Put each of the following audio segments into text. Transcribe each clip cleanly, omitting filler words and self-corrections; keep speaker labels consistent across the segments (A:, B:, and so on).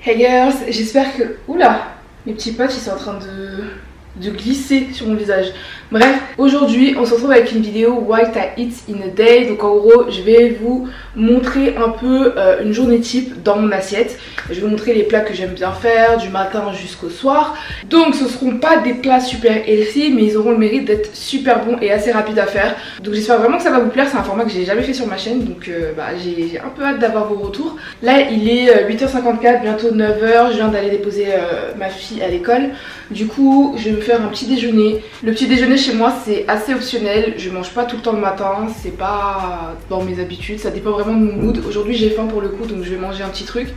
A: Hey girls, j'espère que... Oula, mes petits potes ils sont en train de glisser sur mon visage. Bref, aujourd'hui on se retrouve avec une vidéo What I Eat in a Day. Donc en gros je vais vous montrer un peu une journée type dans mon assiette. Je vais vous montrer les plats que j'aime bien faire du matin jusqu'au soir. Donc ce seront pas des plats super healthy, mais ils auront le mérite d'être super bons et assez rapides à faire. Donc j'espère vraiment que ça va vous plaire. C'est un format que j'ai jamais fait sur ma chaîne, donc j'ai un peu hâte d'avoir vos retours. Là il est 8h54, bientôt 9h. Je viens d'aller déposer ma fille à l'école. Du coup je vais me faire un petit déjeuner. Le petit déjeuner chez moi c'est assez optionnel. Je mange pas tout le temps le matin, c'est pas dans mes habitudes, ça dépend vraiment de mon mood. Aujourd'hui j'ai faim pour le coup, donc je vais manger un petit truc.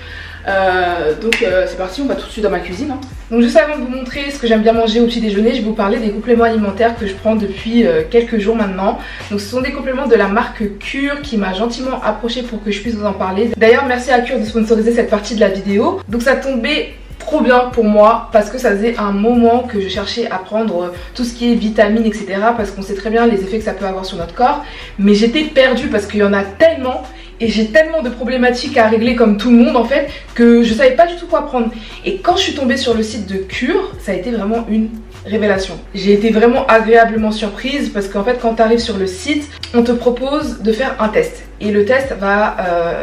A: C'est parti, on va tout de suite dans ma cuisine hein. Donc juste avant de vous montrer ce que j'aime bien manger au petit déjeuner, je vais vous parler des compléments alimentaires que je prends depuis quelques jours maintenant. Donc ce sont des compléments de la marque Cure qui m'a gentiment approché pour que je puisse vous en parler. D'ailleurs merci à Cure de sponsoriser cette partie de la vidéo. Donc ça tombait trop bien pour moi parce que ça faisait un moment que je cherchais à prendre tout ce qui est vitamines etc, parce qu'on sait très bien les effets que ça peut avoir sur notre corps, mais j'étais perdue parce qu'il y en a tellement et j'ai tellement de problématiques à régler comme tout le monde en fait que je savais pas du tout quoi prendre. Et quand je suis tombée sur le site de Cure, ça a été vraiment une révélation. J'ai été vraiment agréablement surprise parce qu'en fait quand tu arrives sur le site, on te propose de faire un test. Et le test va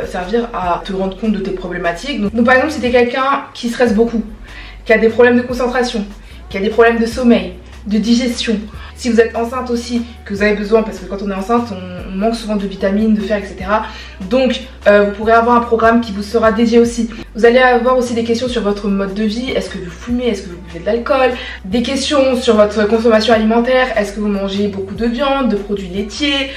A: servir à te rendre compte de tes problématiques. Donc par exemple si tu es quelqu'un qui stresse beaucoup, qui a des problèmes de concentration, qui a des problèmes de sommeil, de digestion, si vous êtes enceinte aussi, que vous avez besoin, parce que quand on est enceinte on manque souvent de vitamines, de fer etc, donc vous pourrez avoir un programme qui vous sera dédié aussi. Vous allez avoir aussi des questions sur votre mode de vie, est-ce que vous fumez, est-ce que vous buvez de l'alcool, des questions sur votre consommation alimentaire, est-ce que vous mangez beaucoup de viande, de produits laitiers,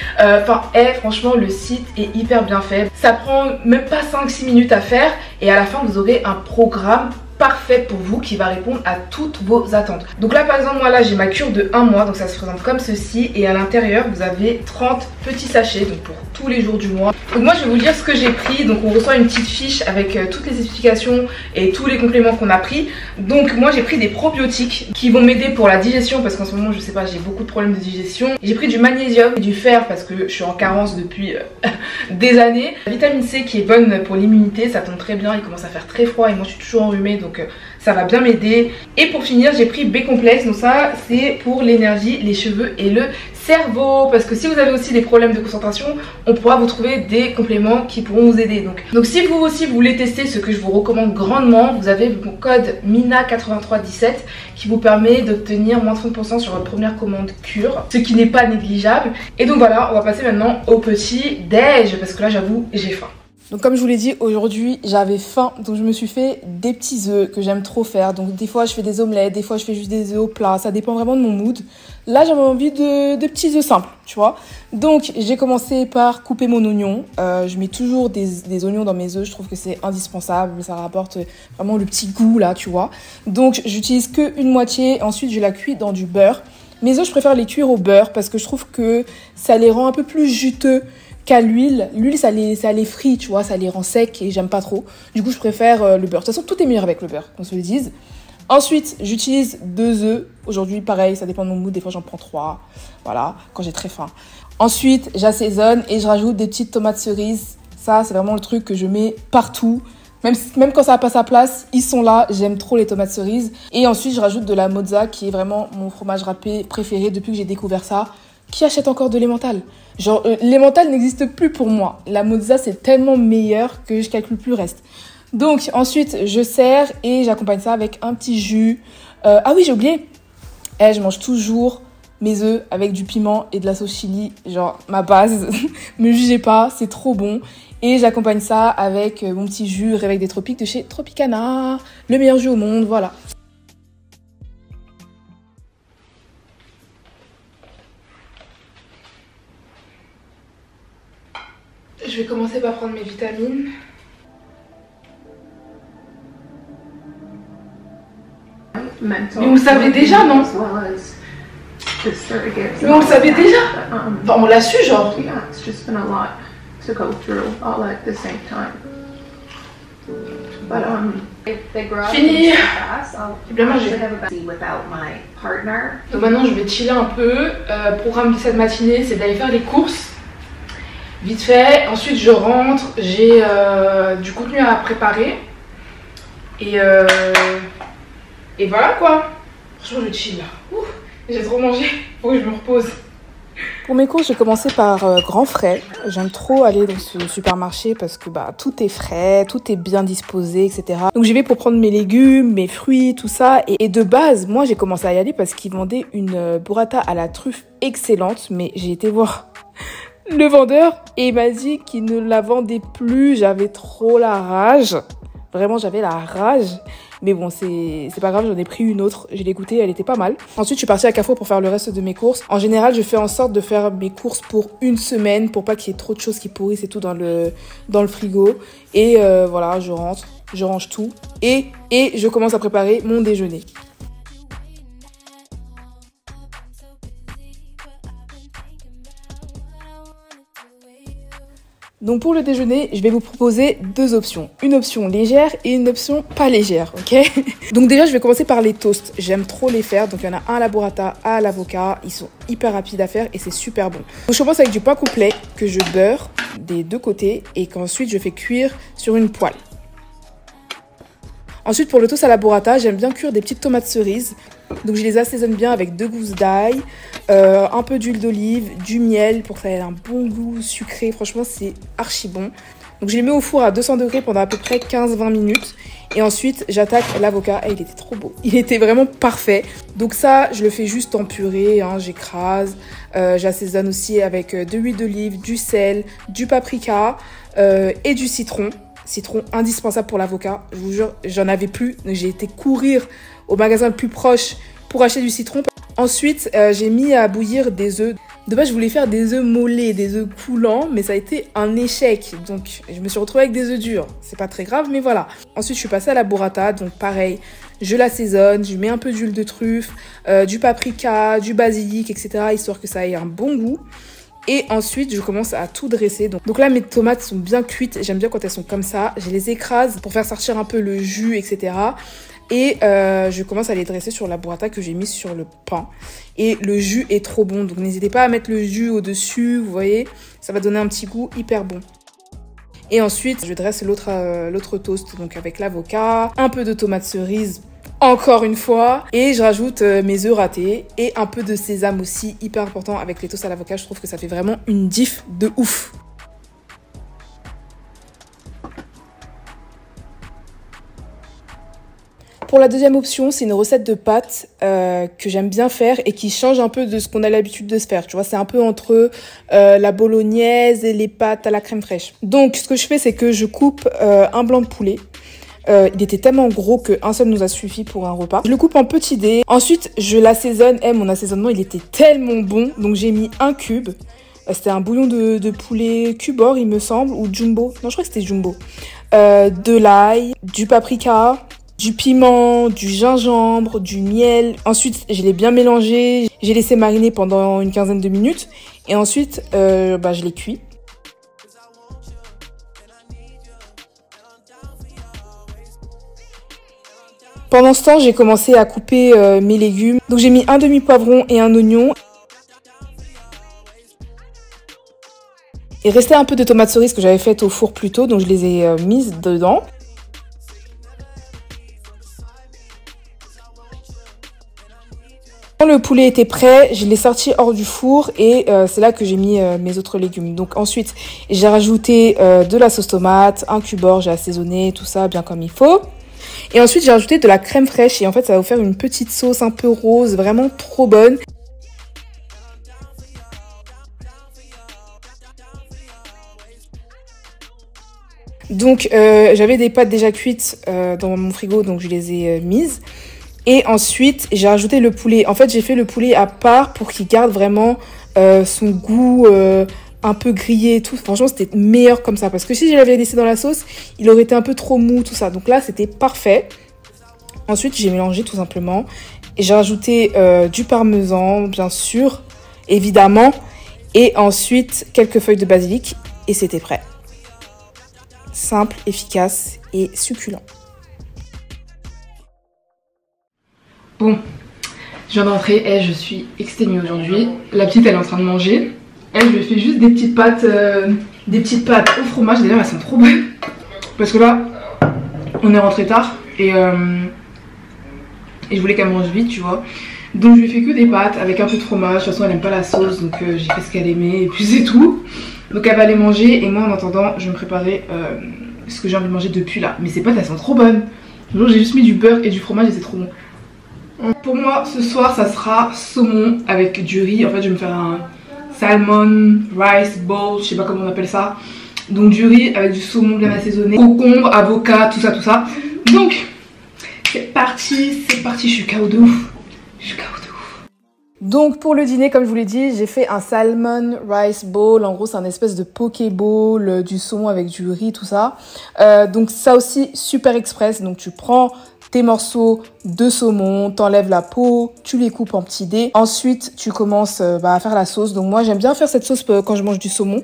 A: franchement le site est hyper bien fait, ça prend même pas 5-6 minutes à faire et à la fin vous aurez un programme parfait pour vous qui va répondre à toutes vos attentes. Donc là par exemple moi là j'ai ma cure de 1 mois, donc ça se présente comme ceci et à l'intérieur vous avez 30 petits sachets donc pour tous les jours du mois. Donc moi je vais vous dire ce que j'ai pris. Donc on reçoit une petite fiche avec toutes les explications et tous les compléments qu'on a pris. Donc moi j'ai pris des probiotiques qui vont m'aider pour la digestion parce qu'en ce moment je sais pas, j'ai beaucoup de problèmes de digestion. J'ai pris du magnésium et du fer parce que je suis en carence depuis des années. La vitamine C qui est bonne pour l'immunité, ça tombe très bien, il commence à faire très froid et moi je suis toujours enrhumée donc ça va bien m'aider. Et pour finir j'ai pris B-complexe, donc ça c'est pour l'énergie, les cheveux et le cerveau, parce que si vous avez aussi des problèmes de concentration on pourra vous trouver des compléments qui pourront vous aider. Donc si vous aussi vous voulez tester, ce que je vous recommande grandement, vous avez mon code MINA8317 qui vous permet d'obtenir moins 30% sur votre première commande Cure, ce qui n'est pas négligeable. Et donc voilà, on va passer maintenant au petit déj parce que là j'avoue j'ai faim. Donc comme je vous l'ai dit, aujourd'hui j'avais faim, donc je me suis fait des petits œufs que j'aime trop faire. Donc des fois je fais des omelettes, des fois je fais juste des œufs au plat, ça dépend vraiment de mon mood. Là j'avais envie de petits œufs simples, tu vois. Donc j'ai commencé par couper mon oignon. Je mets toujours des oignons dans mes œufs, je trouve que c'est indispensable, ça rapporte vraiment le petit goût là, tu vois. Donc j'utilise qu'une moitié, ensuite je la cuis dans du beurre. Mes œufs je préfère les cuire au beurre parce que je trouve que ça les rend un peu plus juteux qu'à l'huile. L'huile ça les frit, tu vois, ça les rend secs et j'aime pas trop. Du coup je préfère le beurre. De toute façon tout est meilleur avec le beurre, qu'on se le dise. Ensuite j'utilise 2 œufs. Aujourd'hui pareil, ça dépend de mon mood, des fois j'en prends 3. Voilà, quand j'ai très faim. Ensuite j'assaisonne et je rajoute des petites tomates cerises. Ça c'est vraiment le truc que je mets partout. Même quand ça n'a pas sa place, ils sont là, j'aime trop les tomates cerises. Et ensuite je rajoute de la mozza qui est vraiment mon fromage râpé préféré depuis que j'ai découvert ça. Qui achète encore de l'emmental? Genre l'emmental n'existe plus pour moi. La mozza c'est tellement meilleur que je calcule plus le reste. Donc ensuite je sers et j'accompagne ça avec un petit jus. Ah oui j'ai oublié. Je mange toujours mes œufs avec du piment et de la sauce chili. Genre ma base. Me jugez pas, c'est trop bon. Et j'accompagne ça avec mon petit jus Réveil des Tropiques de chez Tropicana. Le meilleur jus au monde, voilà. Je vais commencer par prendre mes vitamines. Mais on le savait déjà, non? Mais on le savait déjà. Enfin, on l'a su, genre. Fini. J'ai bien mangé. Donc maintenant je vais chiller un peu. Programme de cette matinée, c'est d'aller faire les courses. Vite fait, ensuite je rentre, j'ai du contenu à préparer Et voilà quoi. Franchement je chill là. J'ai trop mangé, faut que je me repose. Pour mes courses, j'ai commencé par Grand Frais. J'aime trop aller dans ce supermarché parce que tout est frais, tout est bien disposé, etc. Donc j'y vais pour prendre mes légumes, mes fruits, tout ça. Et de base, moi j'ai commencé à y aller parce qu'ils vendaient une burrata à la truffe excellente. Mais j'ai été voir le vendeur et il m'a dit qu'il ne la vendait plus. J'avais trop la rage. Vraiment, j'avais la rage. Mais bon, c'est pas grave, j'en ai pris une autre. Je l'ai goûtée, elle était pas mal. Ensuite, je suis partie à Carrefour pour faire le reste de mes courses. En général, je fais en sorte de faire mes courses pour une semaine pour pas qu'il y ait trop de choses qui pourrissent et tout dans le frigo. Et voilà, je rentre, je range tout. Et je commence à préparer mon déjeuner. Donc pour le déjeuner, je vais vous proposer deux options. Une option légère et une option pas légère, ok? Donc déjà, je vais commencer par les toasts. J'aime trop les faire. Donc il y en a un à la burrata, un à l'avocat. Ils sont hyper rapides à faire et c'est super bon. Donc je commence avec du pain complet que je beurre des deux côtés et qu'ensuite je fais cuire sur une poêle. Ensuite, pour le toast à la burrata, j'aime bien cuire des petites tomates cerises. Donc je les assaisonne bien avec 2 gousses d'ail, un peu d'huile d'olive, du miel pour que ça ait un bon goût sucré. Franchement, c'est archi bon. Donc je les mets au four à 200 degrés pendant à peu près 15-20 minutes. Et ensuite, j'attaque l'avocat. Et il était trop beau. Il était vraiment parfait. Donc ça, je le fais juste en purée. J'écrase. J'assaisonne aussi avec de l'huile d'olive, du sel, du paprika et du citron. Citron indispensable pour l'avocat. Je vous jure, j'en avais plus. J'ai été courir au magasin le plus proche pour acheter du citron. Ensuite, j'ai mis à bouillir des œufs. De base, je voulais faire des œufs mollets, des œufs coulants, mais ça a été un échec. Donc, je me suis retrouvée avec des œufs durs. C'est pas très grave, mais voilà. Ensuite, je suis passée à la burrata. Donc, pareil, je l'assaisonne, je mets un peu d'huile de truffe, du paprika, du basilic, etc. histoire que ça ait un bon goût. Et ensuite, je commence à tout dresser. Donc là, mes tomates sont bien cuites. J'aime bien quand elles sont comme ça. Je les écrase pour faire sortir un peu le jus, etc. Et je commence à les dresser sur la burrata que j'ai mise sur le pain. Et le jus est trop bon. Donc n'hésitez pas à mettre le jus au-dessus. Vous voyez, ça va donner un petit goût hyper bon. Et ensuite, je dresse l'autre toast. Donc avec l'avocat, un peu de tomates cerises. Encore une fois, et je rajoute mes œufs ratés et un peu de sésame aussi, hyper important avec les toasts à l'avocat. Je trouve que ça fait vraiment une diff de ouf. Pour la deuxième option, c'est une recette de pâtes que j'aime bien faire et qui change un peu de ce qu'on a l'habitude de se faire. Tu vois, c'est un peu entre la bolognaise et les pâtes à la crème fraîche. Donc, ce que je fais, c'est que je coupe un blanc de poulet. Il était tellement gros qu'un seul nous a suffi pour un repas. Je le coupe en petits dés. Ensuite, je l'assaisonne. Mon assaisonnement, il était tellement bon. Donc, j'ai mis un cube. C'était un bouillon de poulet Cubor, il me semble, ou Jumbo. Non, je crois que c'était Jumbo. De l'ail, du paprika, du piment, du gingembre, du miel. Ensuite, je l'ai bien mélangé. J'ai laissé mariner pendant une quinzaine de minutes. Et ensuite, je l'ai cuit. Pendant ce temps, j'ai commencé à couper mes légumes. Donc j'ai mis un demi-poivron et un oignon. Il restait un peu de tomates cerises que j'avais faites au four plus tôt, donc je les ai mises dedans. Quand le poulet était prêt, je l'ai sorti hors du four et c'est là que j'ai mis mes autres légumes. Donc ensuite, j'ai rajouté de la sauce tomate, un Cubor, j'ai assaisonné tout ça bien comme il faut. Et ensuite, j'ai rajouté de la crème fraîche et en fait, ça va vous faire une petite sauce un peu rose, vraiment trop bonne. Donc, j'avais des pâtes déjà cuites dans mon frigo, donc je les ai mises. Et ensuite, j'ai rajouté le poulet. En fait, j'ai fait le poulet à part pour qu'il garde vraiment son goût un peu grillé et tout. Franchement, c'était meilleur comme ça. Parce que si je l'avais laissé dans la sauce, il aurait été un peu trop mou, tout ça. Donc là, c'était parfait. Ensuite, j'ai mélangé tout simplement. Et j'ai rajouté du parmesan, bien sûr, évidemment. Et ensuite, quelques feuilles de basilic. Et c'était prêt. Simple, efficace et succulent. Bon, je viens d'entrer et je suis exténuée aujourd'hui. La petite, elle est en train de manger. Elle, je lui fais juste des petites pâtes au fromage. D'ailleurs, elles sont trop bonnes. Parce que là, on est rentré tard Et je voulais qu'elle mange vite, tu vois. Donc je lui ai fait que des pâtes avec un peu de fromage. De toute façon elle aime pas la sauce, donc j'ai fait ce qu'elle aimait et puis c'est tout. Donc elle va aller manger et moi en attendant je vais me préparer ce que j'ai envie de manger depuis là. Mais ces pâtes elles sont trop bonnes. J'ai juste mis du beurre et du fromage et c'est trop bon. Pour moi ce soir ça sera saumon avec du riz. En fait je vais me faire un salmon rice bowl, je sais pas comment on appelle ça. Donc du riz avec du saumon bien assaisonné, concombre, avocat, tout ça. Donc c'est parti, je suis KO de ouf. Donc pour le dîner, comme je vous l'ai dit, j'ai fait un salmon rice bowl. En gros, c'est un espèce de poké bowl, du saumon avec du riz, tout ça. Donc ça aussi, super express. Donc tu prends tes morceaux de saumon, t'enlèves la peau, tu les coupes en petits dés. Ensuite, tu commences à faire la sauce. Donc moi, j'aime bien faire cette sauce quand je mange du saumon.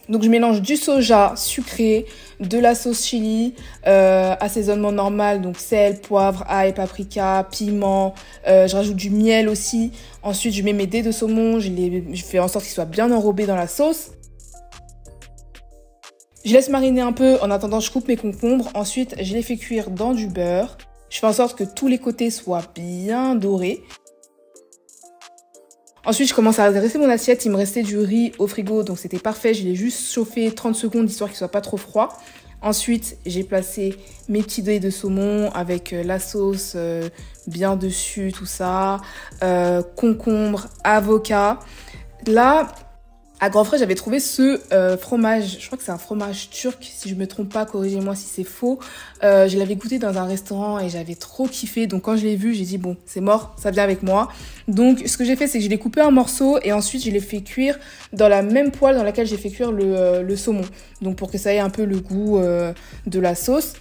A: Donc je mélange du soja sucré, de la sauce chili, assaisonnement normal, donc sel, poivre, ail, paprika, piment. Je rajoute du miel aussi. Ensuite je mets mes dés de saumon, je fais en sorte qu'ils soient bien enrobés dans la sauce. Je laisse mariner un peu, en attendant je coupe mes concombres. Ensuite je les fais cuire dans du beurre. Je fais en sorte que tous les côtés soient bien dorés. Ensuite, je commence à dresser mon assiette. Il me restait du riz au frigo, donc c'était parfait. Je l'ai juste chauffé 30 secondes, histoire qu'il soit pas trop froid. Ensuite, j'ai placé mes petits dés de saumon avec la sauce bien dessus, tout ça. Concombre, avocat. Là, à Grand Frais, j'avais trouvé ce fromage. Je crois que c'est un fromage turc, si je me trompe pas, corrigez-moi si c'est faux. Je l'avais goûté dans un restaurant et j'avais trop kiffé. Donc quand je l'ai vu, j'ai dit bon, c'est mort, ça vient avec moi. Donc ce que j'ai fait, c'est que je l'ai coupé en morceaux et ensuite je l'ai fait cuire dans la même poêle dans laquelle j'ai fait cuire le saumon. Donc pour que ça ait un peu le goût de la sauce.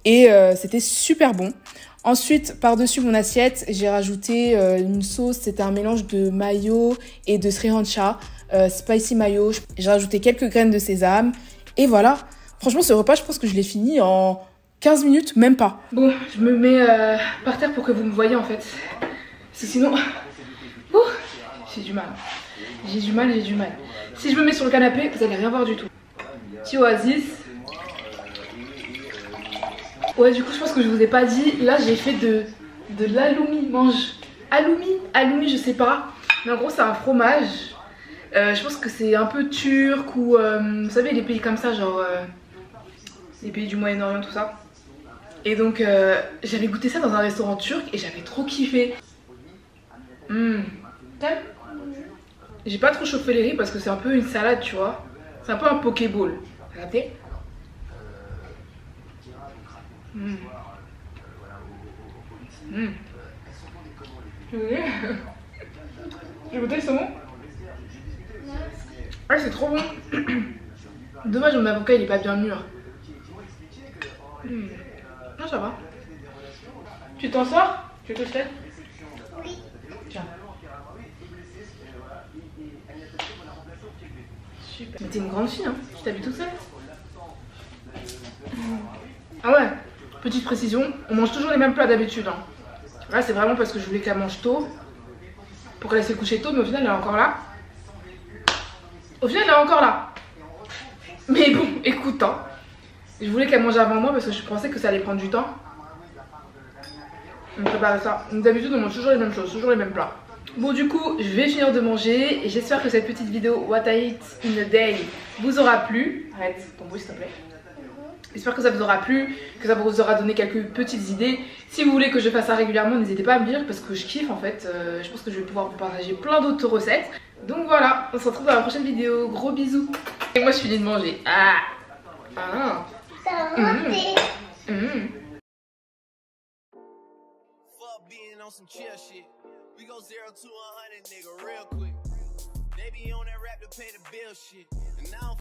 A: Et c'était super bon. Ensuite, par-dessus mon assiette, j'ai rajouté une sauce. C'était un mélange de mayo et de sriracha. Spicy mayo, j'ai rajouté quelques graines de sésame et voilà. Franchement ce repas je pense que je l'ai fini en 15 minutes, même pas. Bon, je me mets par terre pour que vous me voyez en fait. Parce que sinon, j'ai du mal. Si je me mets sur le canapé, vous allez rien voir du tout. Petit oasis. Ouais, du coup je pense que je vous ai pas dit, là j'ai fait de l'aloumi, halloumi je sais pas. Mais en gros c'est un fromage. Je pense que c'est un peu turc ou vous savez les pays comme ça, genre les pays du Moyen-Orient, tout ça. Et donc j'avais goûté ça dans un restaurant turc et j'avais trop kiffé. J'ai pas trop chauffé les riz parce que c'est un peu une salade, tu vois. C'est un peu un pokéball. Regardez. J'ai goûté le saumon. Ah c'est trop bon. Dommage mon avocat il est pas bien mûr. Non ça va. Tu t'en sors? Tu veux que je t'aide? Oui. Tiens. Super. Mais t'es une grande fille hein. Tu t'habilles toute seule? Ah ouais. Petite précision, on mange toujours les mêmes plats d'habitude hein. Là c'est vraiment parce que je voulais qu'elle mange tôt. Pour qu'elle laisse se coucher tôt, mais au final elle est encore là. Mais bon, écoute, hein. Je voulais qu'elle mange avant moi parce que je pensais que ça allait prendre du temps. On me préparait ça. D'habitude, on mange toujours les mêmes choses, toujours les mêmes plats. Bon, du coup, je vais finir de manger et j'espère que cette petite vidéo What I Eat in a Day vous aura plu. Arrête ton bruit, s'il te plaît. J'espère que ça vous aura plu, que ça vous aura donné quelques petites idées. Si vous voulez que je fasse ça régulièrement, n'hésitez pas à me dire parce que je kiffe en fait. Je pense que je vais pouvoir vous partager plein d'autres recettes. Donc voilà, on se retrouve dans la prochaine vidéo. Gros bisous. Et moi je finis de manger.